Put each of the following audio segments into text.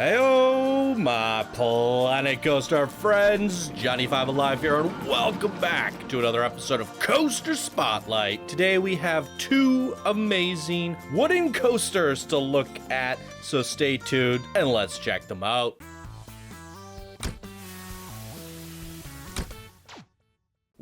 Heyo, my Planet Coaster friends, Johnny Five Alive here, and welcome back to another episode of Coaster Spotlight. Today we have two amazing wooden coasters to look at, so stay tuned and let's check them out.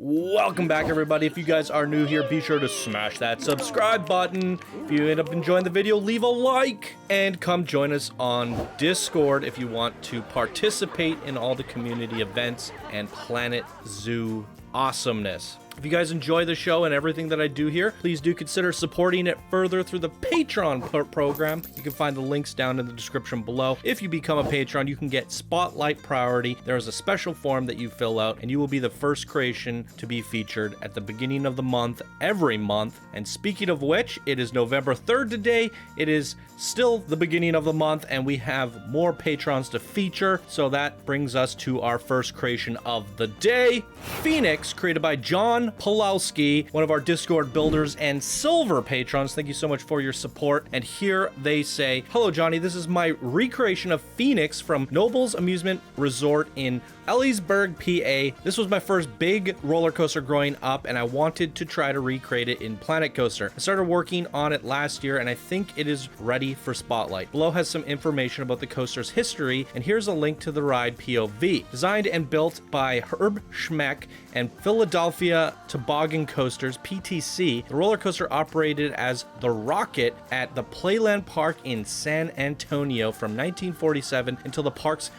Welcome back, everybody. If you guys are new here, be sure to smash that subscribe button. If you end up enjoying the video, leave a like and come join us on Discord if you want to participate in all the community events and Planet Zoo awesomeness. If you guys enjoy the show and everything that I do here, please do consider supporting it further through the Patreon program. You can find the links down in the description below. If you become a patron, you can get spotlight priority. There is a special form that you fill out, and you will be the first creation to be featured at the beginning of the month, every month. And speaking of which, it is November 3rd today. It is still the beginning of the month, and we have more patrons to feature. So that brings us to our first creation of the day, Phoenix, created by John Pulowski, one of our Discord builders and silver patrons. Thank you so much for your support. And here they say, "Hello, Johnny. This is my recreation of Phoenix from Nobles Amusement Resort in Ellisburg, PA. This was my first big roller coaster growing up, and I wanted to try to recreate it in Planet Coaster. I started working on it last year, and I think it is ready for Spotlight. Below has some information about the coaster's history, and here's a link to the ride POV. Designed and built by Herb Schmeck and Philadelphia Toboggan Coasters, PTC, the roller coaster operated as the Rocket at the Playland Park in San Antonio from 1947 until the park's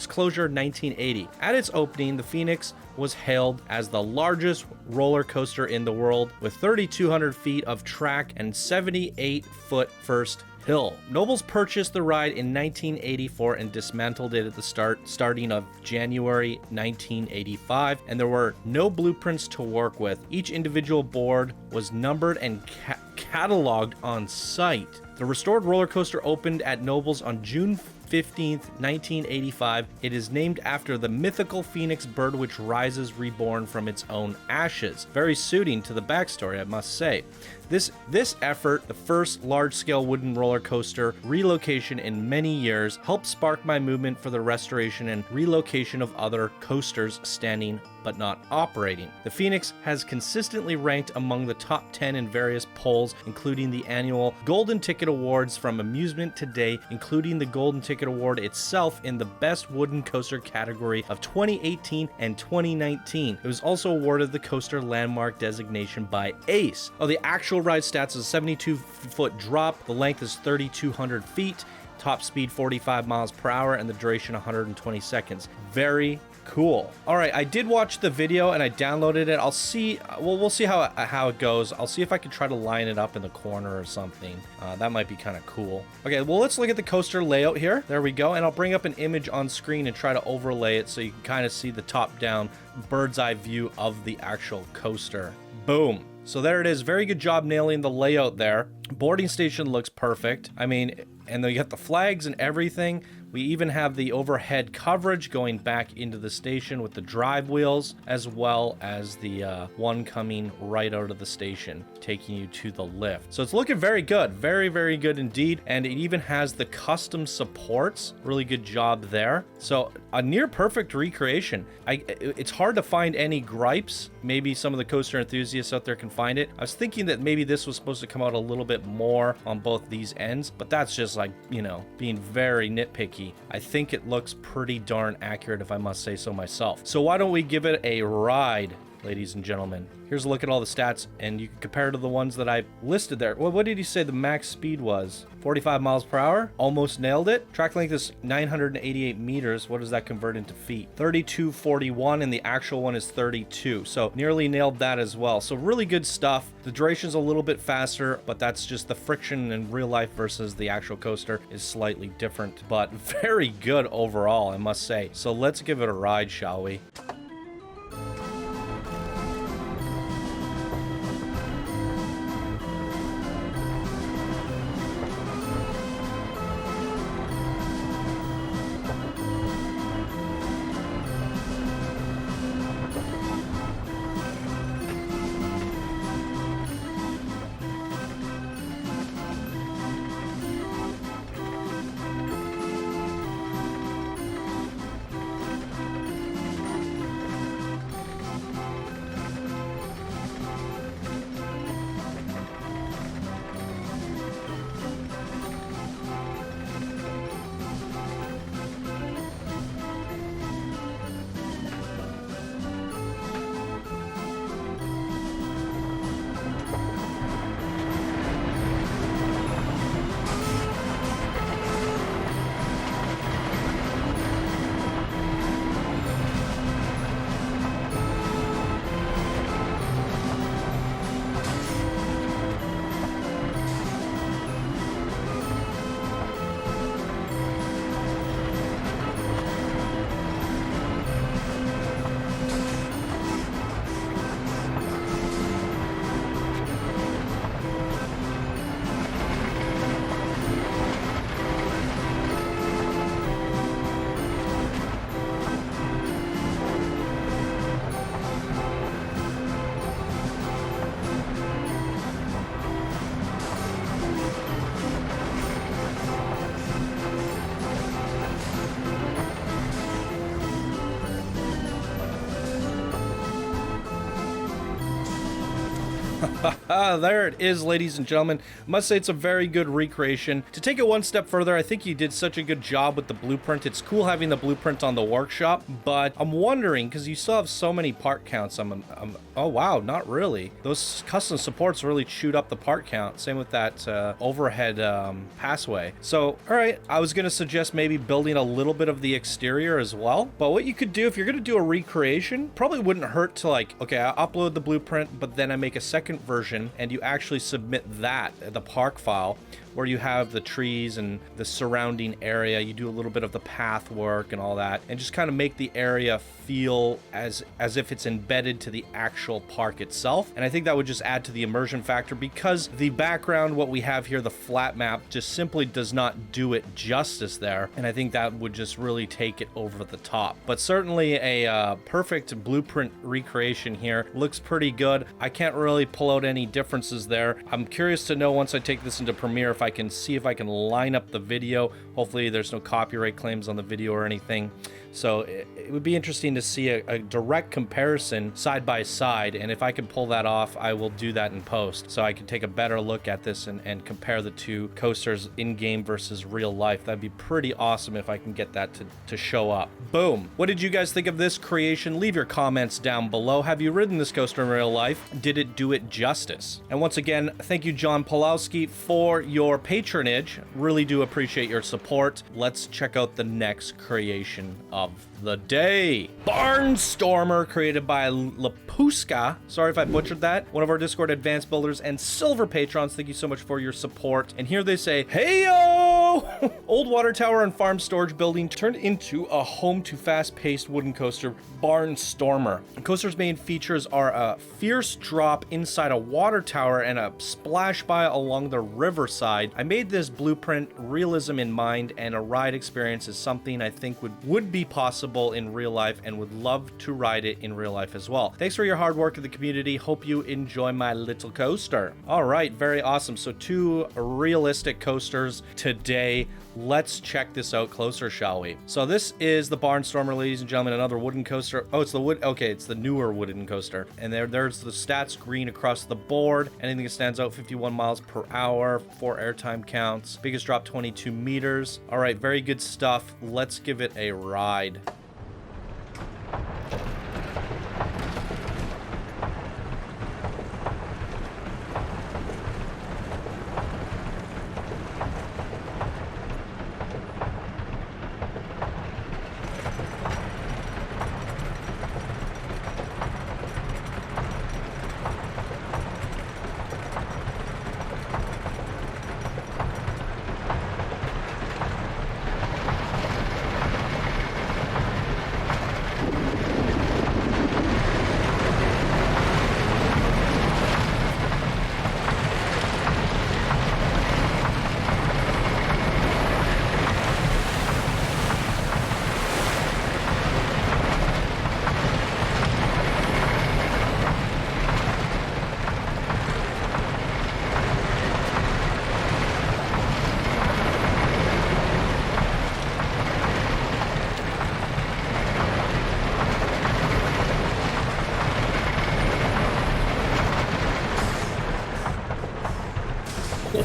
closure in 1980. At its opening, the Phoenix was hailed as the largest roller coaster in the world with 3,200 feet of track and 78-foot first hill. Nobles purchased the ride in 1984 and dismantled it at the starting of January 1985, and there were no blueprints to work with. Each individual board was numbered and cataloged on site. The restored roller coaster opened at Nobles on June 15th, 1985. It is named after the mythical phoenix bird which rises reborn from its own ashes. Very suiting to the backstory, I must say. This effort, the first large-scale wooden roller coaster relocation in many years, helped spark my movement for the restoration and relocation of other coasters standing but not operating. The Phoenix has consistently ranked among the top 10 in various polls, including the annual Golden Ticket Awards from Amusement Today, including the Golden Ticket Award itself in the Best Wooden Coaster category of 2018 and 2019. It was also awarded the Coaster Landmark designation by ACE. Oh, the actual ride stats is a 72-foot drop, the length is 3,200 feet, top speed 45 miles per hour, and the duration 120 seconds. Very cool. All right, I did watch the video and I downloaded it. I'll see, we'll see how it goes. I'll see if I can try to line it up in the corner or something. That might be kind of cool. Okay, well, let's look at the coaster layout here. There we go. And I'll bring up an image on screen and try to overlay it so you can kind of see the top-down bird's eye view of the actual coaster. Boom. So there it is. Very good job nailing the layout there. Boarding station looks perfect. I mean, and then you got the flags and everything. We even have the overhead coverage going back into the station with the drive wheels, as well as the one coming right out of the station, taking you to the lift. So it's looking very good. Very, very good indeed. And it even has the custom supports. Really good job there. So a near perfect recreation. It's hard to find any gripes. Maybe some of the coaster enthusiasts out there can find it. I was thinking that maybe this was supposed to come out a little bit more on both these ends, but that's just like, you know, being very nitpicky. I think it looks pretty darn accurate, if I must say so myself. So why don't we give it a ride, ladies and gentlemen? Here's a look at all the stats, and you can compare to the ones that I listed there. Well, what did you say the max speed was? 45 miles per hour? Almost nailed it. Track length is 988 meters. What does that convert into feet? 3241, and the actual one is 32. So nearly nailed that as well. So really good stuff. The duration's a little bit faster, but that's just the friction in real life versus the actual coaster is slightly different, but very good overall, I must say. So let's give it a ride, shall we? There it is, ladies and gentlemen. I must say it's a very good recreation. To take it one step further, I think you did such a good job with the blueprint. It's cool having the blueprint on the workshop, but I'm wondering, because you still have so many part counts, oh wow, not really. Those custom supports really chewed up the part count. Same with that overhead passway. So, all right, I was going to suggest maybe building a little bit of the exterior as well. But what you could do, if you're going to do a recreation, probably wouldn't hurt to like, okay, I upload the blueprint, but then I make a second version and you actually submit that, the park file, where you have the trees and the surrounding area. You do a little bit of the path work and all that, and just kind of make the area feel as if it's embedded to the actual park itself. And I think that would just add to the immersion factor, because the background, what we have here, the flat map, just simply does not do it justice there. And I think that would just really take it over the top. But certainly a perfect blueprint recreation here. Looks pretty good. I can't really pull out any differences there. I'm curious to know, once I take this into Premiere, if I can see if I can line up the video. Hopefully there's no copyright claims on the video or anything. So it would be interesting to see a direct comparison side by side, and if I can pull that off, I will do that in post, so I can take a better look at this and compare the two coasters in-game versus real life. That'd be pretty awesome if I can get that to show up. Boom. What did you guys think of this creation? Leave your comments down below. Have you ridden this coaster in real life? Did it do it justice? And once again, thank you, John Pulowski, for your patronage. Really do appreciate your support. Let's check out the next creation of the day. Barnstormer, created by Lapuska. Sorry if I butchered that. One of our Discord advanced builders and silver patrons. Thank you so much for your support. And here they say, hey-yo! Old water tower and farm storage building turned into a home to fast-paced wooden coaster, Barnstormer. The coaster's main features are a fierce drop inside a water tower and a splash by along the riverside. I made this blueprint realism in mind, and a ride experience is something I think would be possible in real life, and would love to ride it in real life as well. Thanks for your hard work in the community. Hope you enjoy my little coaster. All right, very awesome. So 2 realistic coasters today. Let's check this out closer, shall we? So this is the Barnstormer, ladies and gentlemen, another wooden coaster. Oh, it's the wood. Okay, it's the newer wooden coaster. And there's the stats green across the board. Anything that stands out, 51 miles per hour, 4 airtime counts. Biggest drop, 22 meters. All right, very good stuff. Let's give it a ride.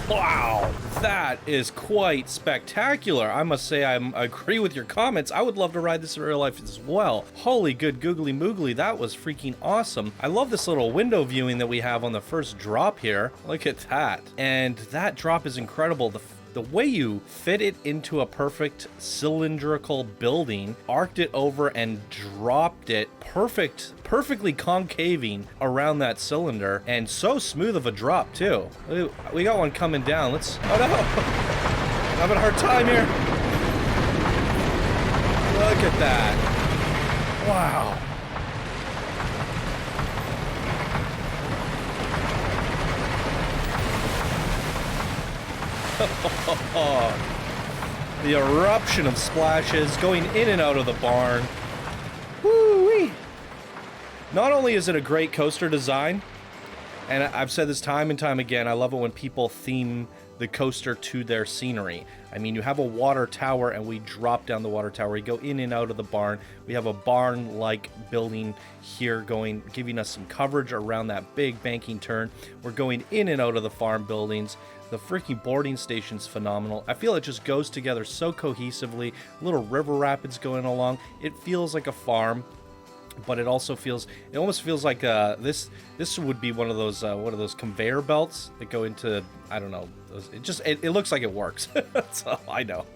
Wow, that is quite spectacular. I must say I agree with your comments. I would love to ride this in real life as well. Holy good googly moogly, that was freaking awesome. I love this little window viewing that we have on the first drop here. Look at that. And that drop is incredible. The way you fit it into a perfect cylindrical building, arced it over and dropped it perfectly concaving around that cylinder, and so smooth of a drop too. We got one coming down. Oh no! I'm having a hard time here. Look at that. Wow. The eruption of splashes going in and out of the barn. Woo-wee! Not only is it a great coaster design, And I've said this time and time again, I love it when people theme the coaster to their scenery. I mean, you have a water tower and we drop down the water tower. We go in and out of the barn. We have a barn-like building here giving us some coverage around that big banking turn. We're going in and out of the farm buildings. The freaking boarding station's phenomenal. I feel it just goes together so cohesively. Little river rapids going along. It feels like a farm, but it almost feels like this would be one of those conveyor belts that go into, I don't know, it looks like it works. That's all I know.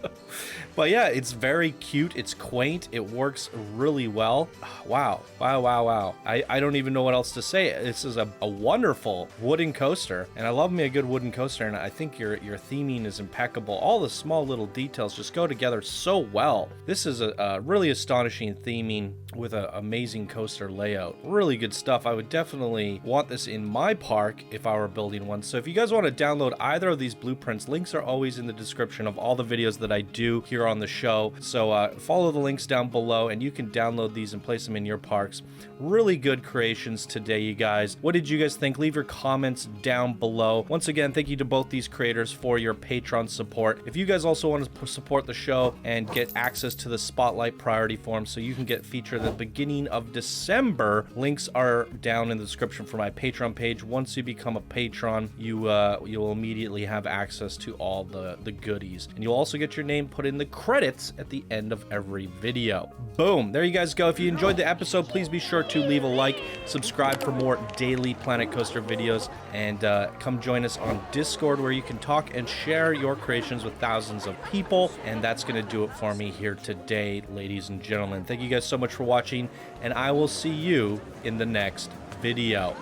But yeah, it's very cute, it's quaint, it works really well. Wow. I don't even know what else to say. This is a wonderful wooden coaster, and I love me a good wooden coaster, and I think your theming is impeccable. All the small little details just go together so well. This is a really astonishing theming with an amazing coaster layout. Really good stuff. I would definitely want this in my park if I were building one. So if you guys want to download either of these blueprints, links are always in the description of all the videos that I do here on the show. So follow the links down below and you can download these and place them in your parks. Really good creations today, you guys. What did you guys think? Leave your comments down below. Once again, thank you to both these creators for your Patreon support. If you guys also want to support the show and get access to the Spotlight Priority Form so you can get featured at the beginning of December, links are down in the description for my Patreon page. Once you become a patron, you will immediately have access to all the goodies, and you'll also get your name put in the credits at the end of every video. Boom, there you guys go. If you enjoyed the episode, please be sure to leave a like, subscribe for more daily Planet Coaster videos, and come join us on Discord where you can talk and share your creations with thousands of people. And that's going to do it for me here today, ladies and gentlemen. Thank you guys so much for watching, and I will see you in the next video.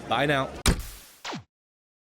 Bye now.